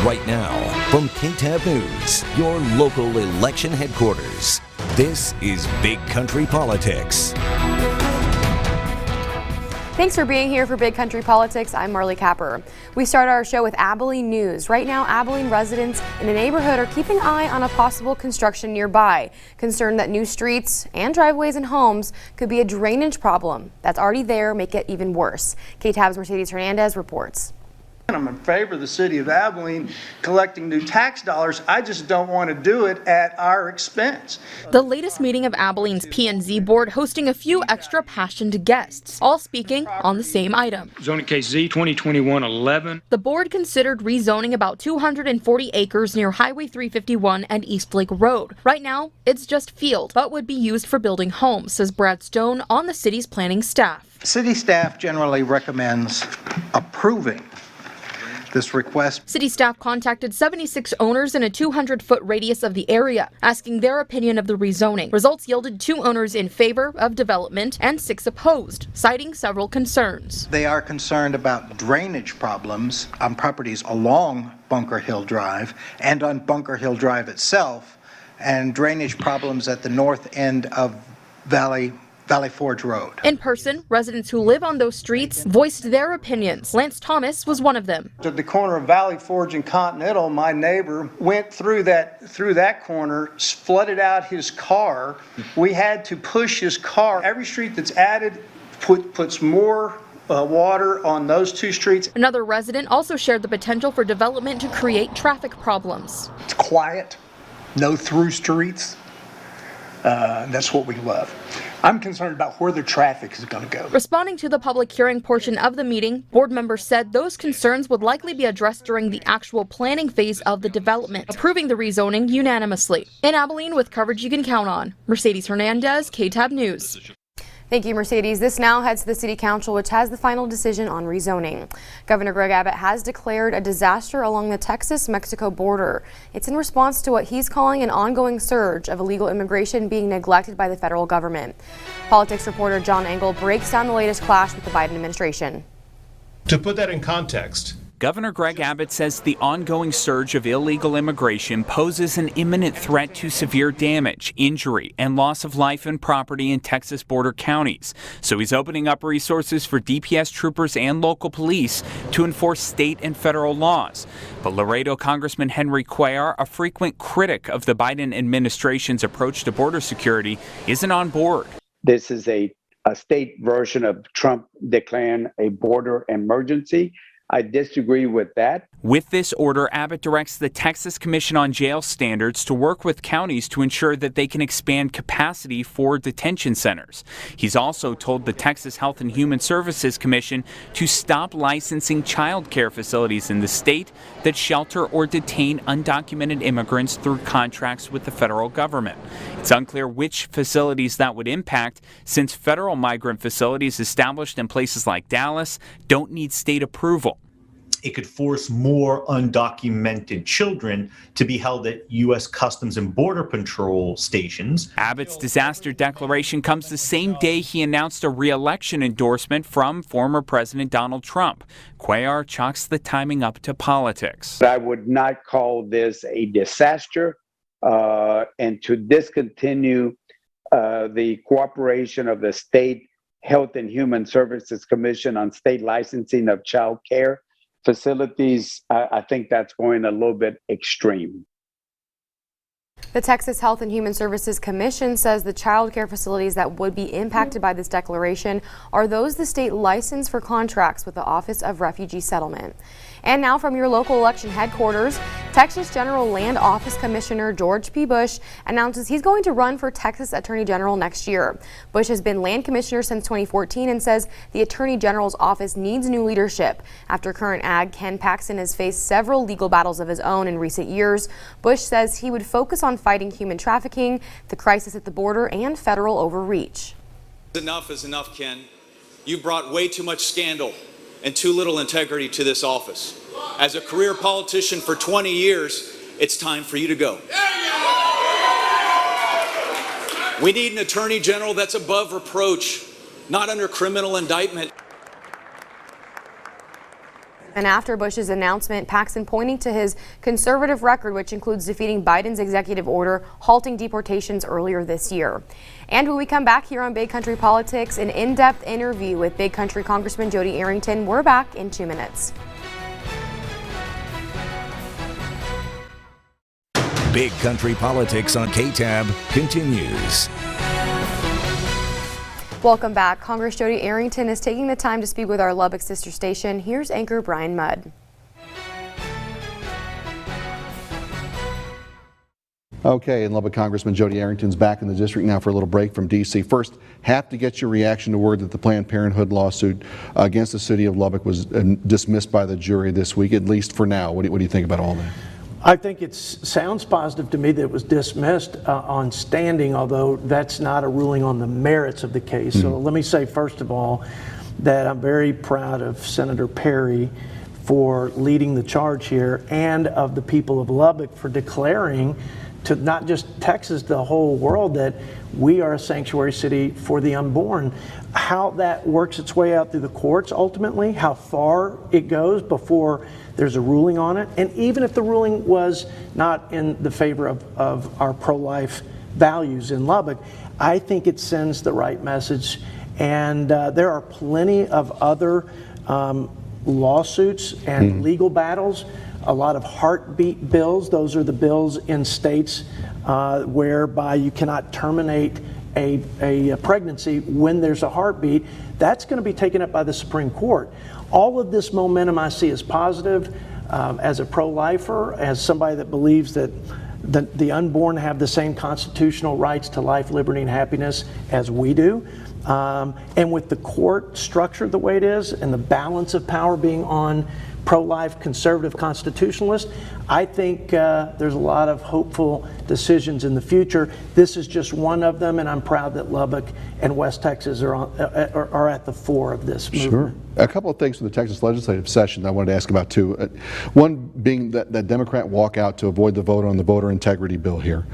right now from KTAB News, your local election headquarters. This is Big Country Politics. Thanks for being here for Big Country Politics. I'm Marley Capper. We start our show with Abilene news. Right now, Abilene residents in a neighborhood are keeping an eye on a possible construction nearby, concerned that new streets and driveways and homes could be a drainage problem that's already there, make it even worse. KTAB's Mercedes Hernandez reports. I'm in favor of the city of Abilene collecting new tax dollars. I just don't want to do it at our expense. The latest meeting of Abilene's P&Z board hosting a few extra passionate guests, all speaking on the same item. Zoning case Z 2021-11. The board considered rezoning about 240 acres near Highway 351 and East Lake Road. Right now, it's just field, but would be used for building homes, says Brad Stone on the city's planning staff. City staff generally recommends approving this request. City staff contacted 76 owners in a 200-foot radius of the area, asking their opinion of the rezoning. Results yielded 2 owners in favor of development and 6 opposed, citing several concerns. They are concerned about drainage problems on properties along Bunker Hill Drive and on Bunker Hill Drive itself, and drainage problems at the north end of Valley Forge Road. In person, residents who live on those streets voiced their opinions. Lance Thomas was one of them. At the corner of Valley Forge and Continental, my neighbor went through that corner, flooded out his car. We had to push his car. Every street that's added puts more water on those 2 streets. Another resident also shared the potential for development to create traffic problems. It's quiet, no through streets. That's what we love. I'm concerned about where the traffic is going to go. Responding to the public hearing portion of the meeting, board members said those concerns would likely be addressed during the actual planning phase of the development, approving the rezoning unanimously. In Abilene, with coverage you can count on, Mercedes Hernandez, KTAB News. Thank you, Mercedes. This now heads to the City Council, which has the final decision on rezoning. Governor Greg Abbott has declared a disaster along the Texas-Mexico border. It's in response to what he's calling an ongoing surge of illegal immigration being neglected by the federal government. Politics reporter John Engel breaks down the latest clash with the Biden administration. To put that in context, Governor Greg Abbott says the ongoing surge of illegal immigration poses an imminent threat to severe damage, injury, and loss of life and property in Texas border counties. So he's opening up resources for DPS troopers and local police to enforce state and federal laws. But Laredo Congressman Henry Cuellar, a frequent critic of the Biden administration's approach to border security, isn't on board. This is a state version of Trump declaring a border emergency. I disagree with that. With this order, Abbott directs the Texas Commission on Jail Standards to work with counties to ensure that they can expand capacity for detention centers. He's also told the Texas Health and Human Services Commission to stop licensing child care facilities in the state that shelter or detain undocumented immigrants through contracts with the federal government. It's unclear which facilities that would impact, since federal migrant facilities established in places like Dallas don't need state approval. it could force more undocumented children to be held at U.S. Customs and Border Patrol stations. Abbott's disaster declaration comes the same day he announced a re-election endorsement from former President Donald Trump. Cuellar chalks the timing up to politics. I would not call this a disaster, and to discontinue the cooperation of the State Health and Human Services Commission on state licensing of child care facilities, I think that's going a little bit extreme. The Texas Health and Human Services Commission says the child care facilities that would be impacted by this declaration are those the state licensed for contracts with the Office of Refugee Settlement. And now from your local election headquarters, Texas General Land Office Commissioner George P. Bush announces he's going to run for Texas Attorney General next year. Bush has been land commissioner since 2014 and says the Attorney General's office needs new leadership. After current ag Ken Paxton has faced several legal battles of his own in recent years, Bush says he would focus on fighting human trafficking, the crisis at the border, and federal overreach. Enough is enough, Ken. You've brought way too much scandal and too little integrity to this office. As a career politician for 20 years, it's time for you to go. We need an attorney general that's above reproach, not under criminal indictment. And after Bush's announcement, Paxton pointing to his conservative record, which includes defeating Biden's executive order halting deportations earlier this year. And when we come back here on Big Country Politics, an in-depth interview with Big Country Congressman Jodey Arrington. We're back in 2 minutes. Big Country Politics on KTAB continues. Welcome back. Congress Jodey Arrington is taking the time to speak with our Lubbock sister station. Here's anchor Brian Mudd. Okay, and Lubbock Congressman Jodey Arrington's back in the district now for a little break from D.C. First, have to get your reaction to word that the Planned Parenthood lawsuit against the city of Lubbock was dismissed by the jury this week, at least for now. What do you think about all that? I think it sounds positive to me that it was dismissed on standing, although that's not a ruling on the merits of the case. So let me say, first of all, that I'm very proud of Senator Perry for leading the charge here, and of the people of Lubbock for declaring to not just Texas, the whole world, that we are a sanctuary city for the unborn. How that works its way out through the courts ultimately, how far it goes before there's a ruling on it, and even if the ruling was not in the favor of our pro-life values in Lubbock, I think it sends the right message. And there are plenty of other lawsuits and legal battles, a lot of heartbeat bills. Those are the bills in states whereby you cannot terminate a pregnancy when there's a heartbeat. That's going to be taken up by the Supreme Court. All of this momentum I see as positive. As a pro-lifer, as somebody that believes that the unborn have the same constitutional rights to life, liberty, and happiness as we do. And with the court structure the way it is, and the balance of power being on pro-life conservative constitutionalists, I think there's a lot of hopeful decisions in the future. This is just one of them, and I'm proud that Lubbock and West Texas are at the fore of this movement. Sure. A couple of things from the Texas legislative session that I wanted to ask about too. One being that Democrat walkout to avoid the vote on the voter integrity bill here.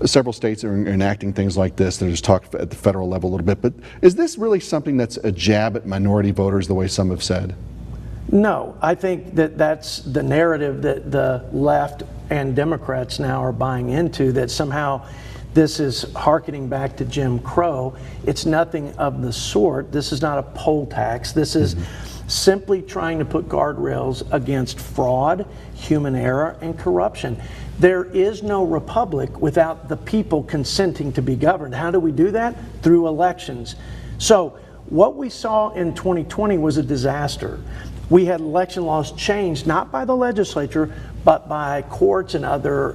Several states are enacting things like this. There's talk at the federal level a little bit, but is this really something that's a jab at minority voters the way some have said? No, I think that that's the narrative that the left and Democrats now are buying into, that somehow this is hearkening back to Jim Crow. It's nothing of the sort. This is not a poll tax. This is simply trying to put guardrails against fraud, human error, and corruption. There is no republic without the people consenting to be governed. How do we do that? Through elections. So what we saw in 2020 was a disaster. We had election laws changed not by the legislature, but by courts and other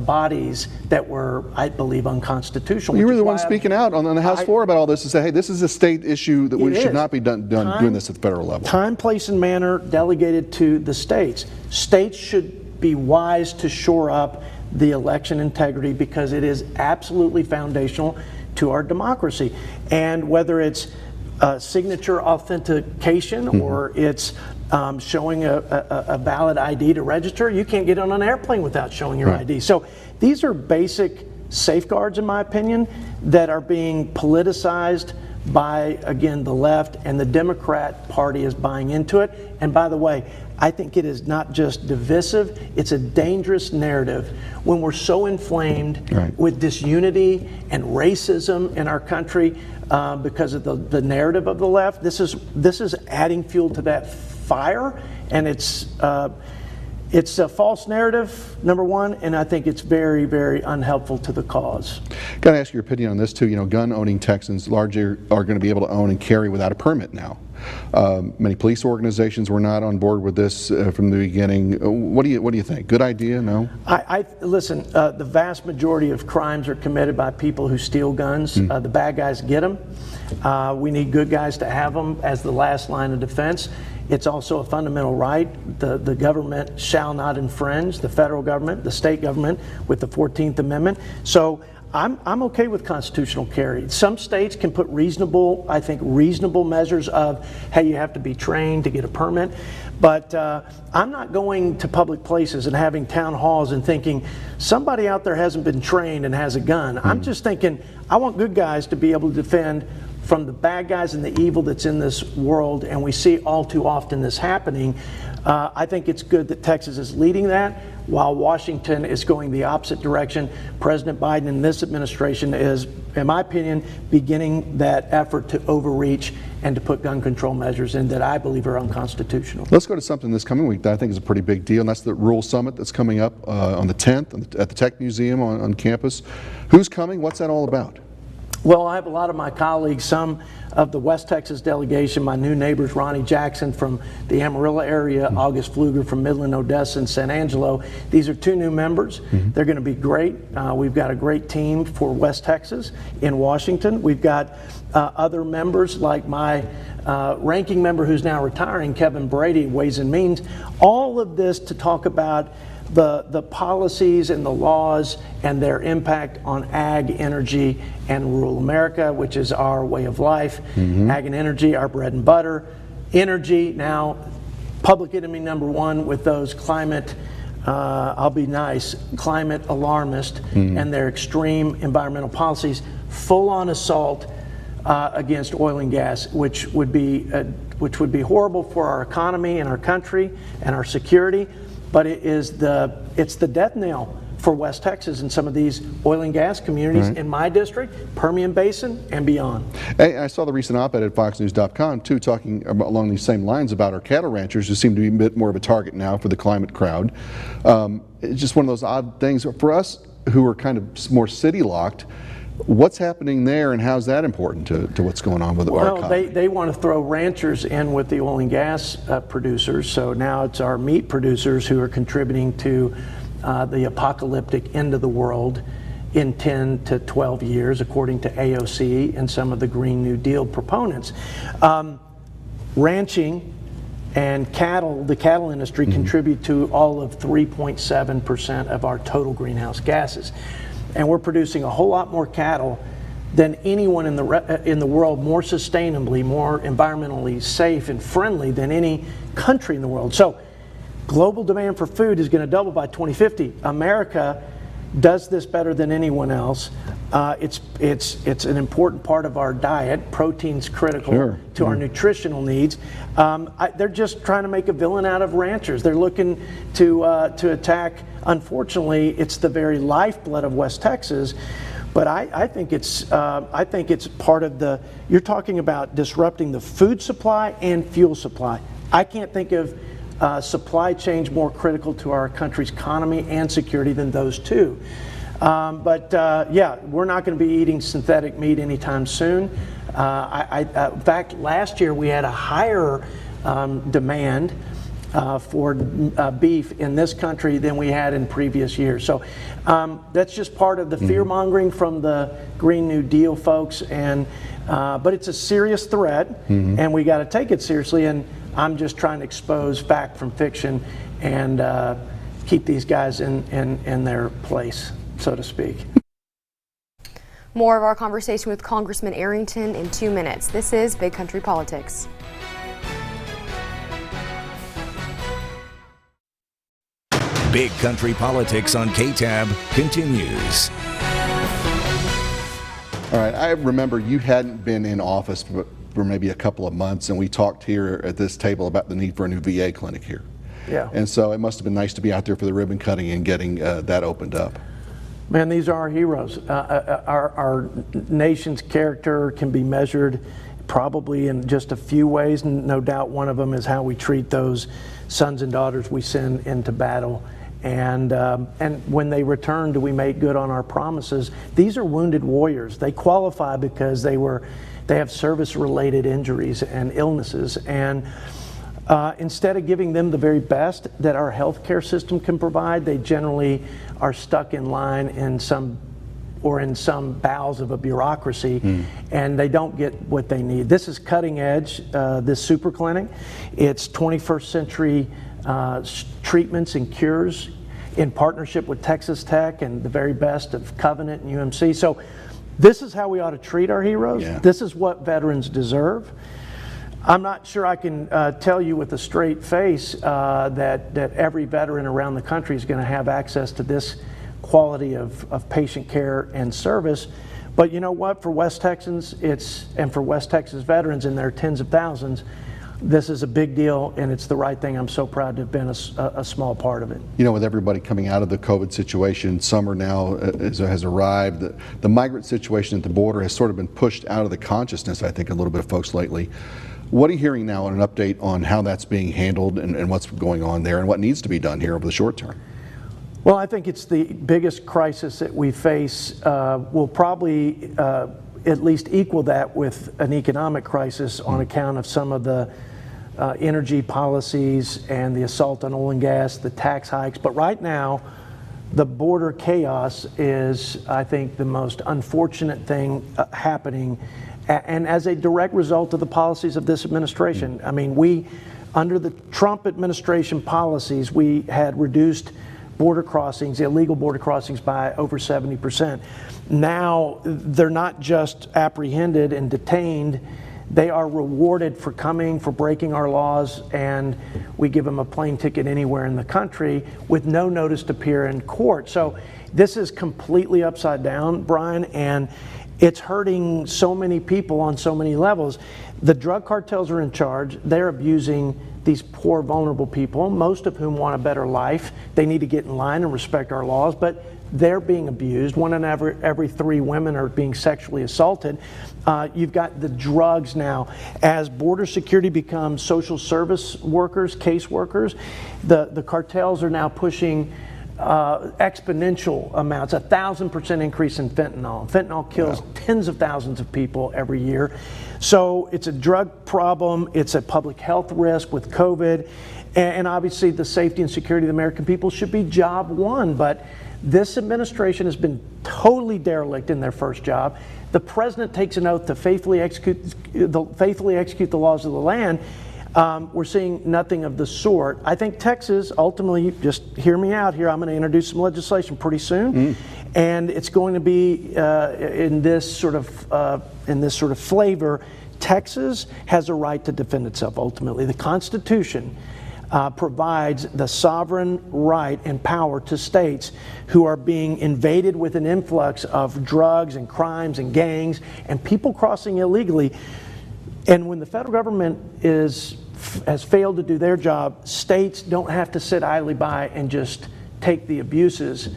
bodies that were, I believe, unconstitutional. You were the one speaking out on the House floor about all this to say, hey, this is a state issue that we should not be doing this at the federal level. Time, place, and manner delegated to the states. States should be wise to shore up the election integrity because it is absolutely foundational to our democracy. And whether it's signature authentication or it's showing a valid ID to register, you can't get on an airplane without showing your ID. So these are basic safeguards, in my opinion, that are being politicized by, again, the left, and the Democrat Party is buying into it. And by the way, I think it is not just divisive, it's a dangerous narrative. When we're so inflamed with disunity and racism in our country because of the narrative of the left, this is adding fuel to that fire, and it's a false narrative, number one, and I think it's very, very unhelpful to the cause. Got to ask your opinion on this too. You know, gun-owning Texans largely are going to be able to own and carry without a permit now. Many police organizations were not on board with this from the beginning. What do you think? Good idea? No? Listen. The vast majority of crimes are committed by people who steal guns. The bad guys get them. We need good guys to have them as the last line of defense. It's also a fundamental right. The government shall not infringe, the federal government, the state government, with the 14th Amendment. So I'm okay with constitutional carry. Some states can put reasonable measures of, hey, you have to be trained to get a permit. But I'm not going to public places and having town halls and thinking somebody out there hasn't been trained and has a gun. I'm just thinking I want good guys to be able to defend from the bad guys and the evil that's in this world, and we see all too often this happening. I think it's good that Texas is leading that, while Washington is going the opposite direction. President Biden and this administration is, in my opinion, beginning that effort to overreach and to put gun control measures in that I believe are unconstitutional. Let's go to something this coming week that I think is a pretty big deal, and that's the Rural Summit that's coming up on the 10th at the Tech Museum on campus. Who's coming? What's that all about? Well, I have a lot of my colleagues, some of the West Texas delegation, my new neighbors, Ronnie Jackson from the Amarillo area, August Pfluger from Midland, Odessa, and San Angelo. These are 2 new members. They're going to be great. We've got a great team for West Texas in Washington. We've got other members like my ranking member who's now retiring, Kevin Brady, Ways and Means. All of this to talk about the policies and the laws and their impact on ag, energy, and rural America, which is our way of life. Ag and energy, our bread and butter. Energy, now public enemy number 1 with those climate, I'll be nice, climate alarmist and their extreme environmental policies, full-on assault against oil and gas, which would be horrible for our economy and our country and our security. But it's the death knell for West Texas and some of these oil and gas communities in my district, Permian Basin, and beyond. Hey, I saw the recent op-ed at FoxNews.com too, talking along these same lines about our cattle ranchers who seem to be a bit more of a target now for the climate crowd. It's just one of those odd things for us who are kind of more city-locked. What's happening there, and how's that important to what's going on with our economy? Well, they want to throw ranchers in with the oil and gas producers, so now it's our meat producers who are contributing to the apocalyptic end of the world in 10 to 12 years, according to AOC and some of the Green New Deal proponents. Ranching and cattle, the cattle industry, contribute to all of 3.7% of our total greenhouse gases. And we're producing a whole lot more cattle than anyone in the world, more sustainably, more environmentally safe and friendly than any country in the world. So global demand for food is going to double by 2050. America does this better than anyone else. It's an important part of our diet. Protein's critical to our nutritional needs. They're just trying to make a villain out of ranchers. They're looking to attack. Unfortunately, it's the very lifeblood of West Texas. But I think it's part of the. You're talking about disrupting the food supply and fuel supply. I can't think of supply chains more critical to our country's economy and security than those two. Yeah, we're not going to be eating synthetic meat anytime soon. In fact, last year we had a higher demand for beef in this country than we had in previous years. So that's just part of the fear mongering from the Green New Deal folks. And but it's a serious threat, and we got to take it seriously. And I'm just trying to expose fact from fiction and keep these guys in their place, so to speak. More of our conversation with Congressman Arrington in 2 minutes. This is Big Country Politics. Big Country Politics on KTAB continues. All right, I remember you hadn't been in office for maybe a couple of months, and we talked here at this table about the need for a new VA clinic here. Yeah. And so it must have been nice to be out there for the ribbon cutting and getting that opened up. Man, these are our heroes. Our nation's character can be measured probably in just a few ways. No doubt one of them is how we treat those sons and daughters we send into battle. And when they return, do we make good on our promises? These are wounded warriors. They qualify because they have service-related injuries and illnesses. And instead of giving them the very best that our healthcare system can provide, they generally are stuck in line in some bowels of a bureaucracy, and they don't get what they need. This is cutting edge, this super clinic. It's 21st century treatments and cures in partnership with Texas Tech and the very best of Covenant and UMC. So this is how we ought to treat our heroes. Yeah. This is what veterans deserve. I'm not sure I can tell you with a straight face that every veteran around the country is going to have access to this quality of patient care and service. But you know what? For West Texans, and for West Texas veterans, and there are tens of thousands, this is a big deal, and it's the right thing. I'm so proud to have been a small part of it. You know, with everybody coming out of the COVID situation, summer now has arrived. The migrant situation at the border has sort of been pushed out of the consciousness, I think, a little bit of folks lately. What are you hearing now on an update on how that's being handled and what's going on there and what needs to be done here over the short term? Well, I think it's the biggest crisis that we face. We'll probably at least equal that with an economic crisis on account of some of the energy policies and the assault on oil and gas, the tax hikes. But right now, the border chaos is, I think, the most unfortunate thing happening, and as a direct result of the policies of this administration. I mean, under the Trump administration policies, we had reduced border crossings, illegal border crossings, by over 70%. Now, they're not just apprehended and detained, they are rewarded for coming, for breaking our laws, and we give them a plane ticket anywhere in the country with no notice to appear in court. So this is completely upside down, Brian, and it's hurting so many people on so many levels. The drug cartels are in charge. They're abusing these poor, vulnerable people, most of whom want a better life. They need to get in line and respect our laws, but they're being abused. One in every 3 women are being sexually assaulted. You've got the drugs now. As border security becomes social service workers, case workers, the cartels are now pushing exponential amounts, 1,000% increase in fentanyl. Fentanyl kills tens of thousands of people every year. So it's a drug problem, it's a public health risk with COVID, and obviously the safety and security of the American people should be job one, but this administration has been totally derelict in their first job. The president takes an oath to faithfully execute the laws of the land. We're seeing nothing of the sort. I think Texas, ultimately, just hear me out here, I'm going to introduce some legislation pretty soon, and it's going to be in this sort of flavor. Texas has a right to defend itself ultimately. The Constitution provides the sovereign right and power to states who are being invaded with an influx of drugs and crimes and gangs and people crossing illegally. And when the federal government has failed to do their job, states don't have to sit idly by and just take the abuses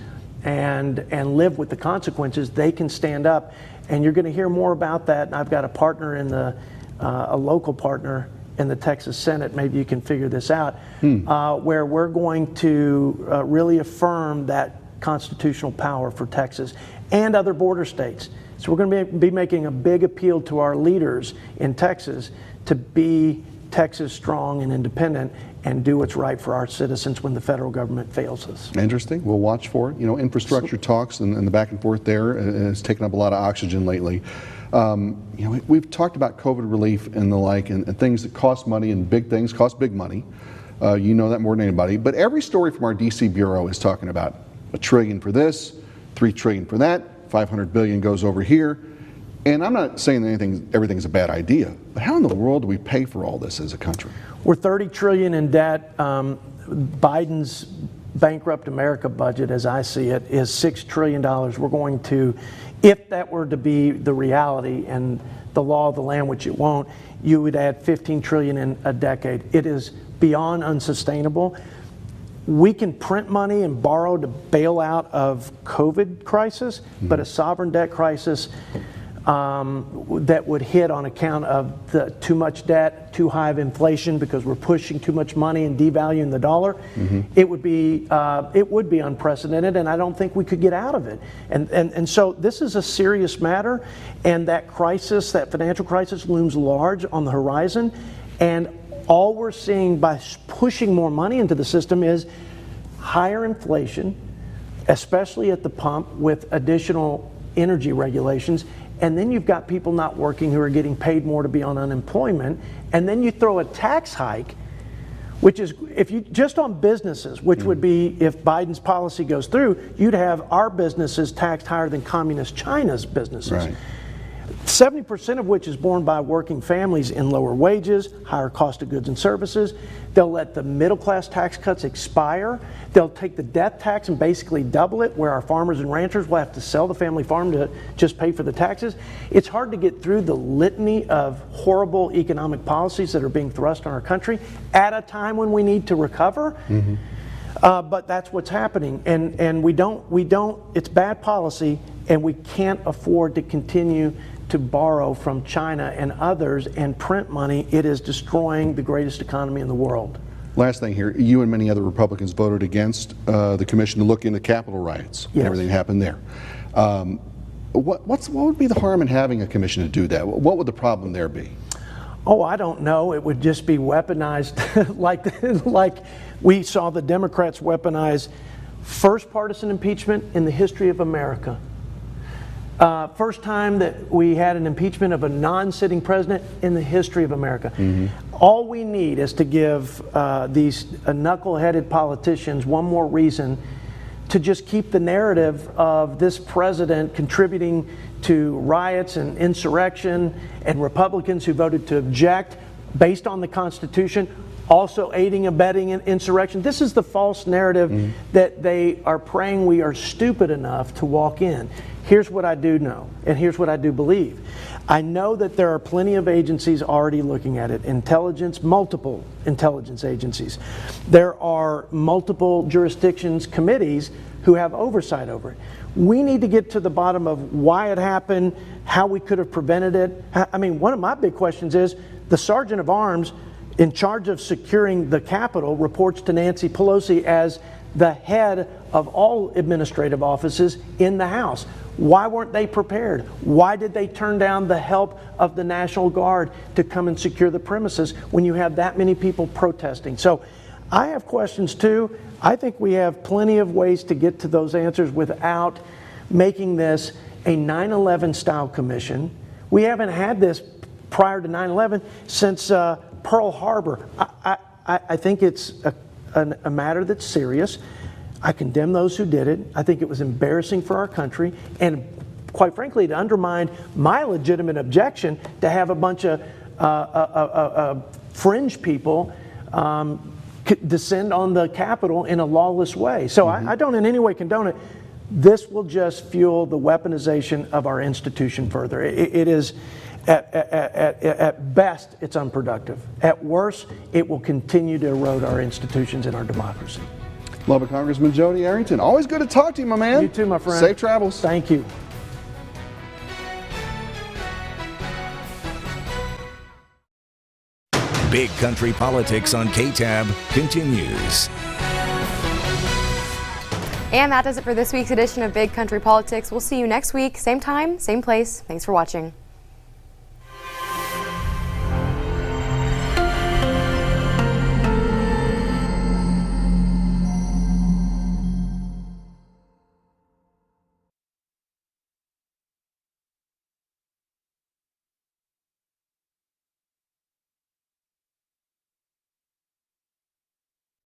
and live with the consequences. They can stand up, and you're going to hear more about that. And I've got a partner in a local partner in the Texas Senate, maybe you can figure this out, where we're going to really affirm that constitutional power for Texas and other border states. So we're going to be making a big appeal to our leaders in Texas to be Texas strong and independent and do what's right for our citizens when the federal government fails us. Interesting. We'll watch for it. You know, infrastructure talks and the back and forth there has taken up a lot of oxygen lately. You know, we've talked about COVID relief and the like, and things that cost money, and big things cost big money. You know that more than anybody. But every story from our DC bureau is talking about $1 trillion for this, $3 trillion for that, $500 billion goes over here. And I'm not saying that everything's a bad idea, but how in the world do we pay for all this as a country? We're $30 trillion in debt. Biden's bankrupt America budget, as I see it, is $6 trillion. We're going to, if that were to be the reality and the law of the land, which it won't, you would add $15 trillion in a decade. It is beyond unsustainable. We can print money and borrow to bail out of COVID crisis, but a sovereign debt crisis that would hit on account of the too much debt, too high of inflation because we're pushing too much money and devaluing the dollar, it would be unprecedented, and I don't think we could get out of it. And so this is a serious matter, and that crisis, that financial crisis, looms large on the horizon, and all we're seeing by pushing more money into the system is higher inflation, especially at the pump with additional energy regulations. And then you've got people not working who are getting paid more to be on unemployment. And then you throw a tax hike, which is, if you just on businesses, which would be, if Biden's policy goes through, you'd have our businesses taxed higher than communist China's businesses. Right. 70% of which is borne by working families in lower wages, higher cost of goods and services. They'll let the middle class tax cuts expire. They'll take the death tax and basically double it, where our farmers and ranchers will have to sell the family farm to just pay for the taxes. It's hard to get through the litany of horrible economic policies that are being thrust on our country at a time when we need to recover. But that's what's happening, and we don't, it's bad policy, and we can't afford to continue to borrow from China and others and print money. It is destroying the greatest economy in the world. Last thing here, you and many other Republicans voted against the commission to look into Capitol riots and everything that happened there. What would be the harm in having a commission to do that? What would the problem there be? Oh, I don't know. It would just be weaponized like we saw the Democrats weaponize first partisan impeachment in the history of America. First time that we had an impeachment of a non-sitting president in the history of America. All we need is to give these knuckle-headed politicians one more reason to just keep the narrative of this president contributing to riots and insurrection, and Republicans who voted to object based on the Constitution, also aiding, abetting an insurrection. This is the false narrative that they are praying we are stupid enough to walk in. Here's what I do know, and here's what I do believe. I know that there are plenty of agencies already looking at it. Multiple intelligence agencies. There are multiple jurisdictions, committees who have oversight over it. We need to get to the bottom of why it happened, how we could have prevented it. I mean, one of my big questions is the Sergeant of Arms in charge of securing the Capitol reports to Nancy Pelosi as the head of all administrative offices in the House. Why weren't they prepared? Why did they turn down the help of the National Guard to come and secure the premises when you have that many people protesting? So I have questions too. I think we have plenty of ways to get to those answers without making this a 9/11 style commission. We haven't had this prior to 9/11 since Pearl Harbor. I think it's a matter that's serious. I condemn those who did it. I think it was embarrassing for our country, and quite frankly, to undermine my legitimate objection to have a bunch of fringe people descend on the Capitol in a lawless way. So I don't in any way condone it. This will just fuel the weaponization of our institution further. It is, at best, it's unproductive. At worst, it will continue to erode our institutions and our democracy. Love it, Congressman Jodey Arrington. Always good to talk to you, my man. You too, my friend. Safe travels. Thank you. Big Country Politics on KTAB continues. And that does it for this week's edition of Big Country Politics. We'll see you next week, same time, same place. Thanks for watching.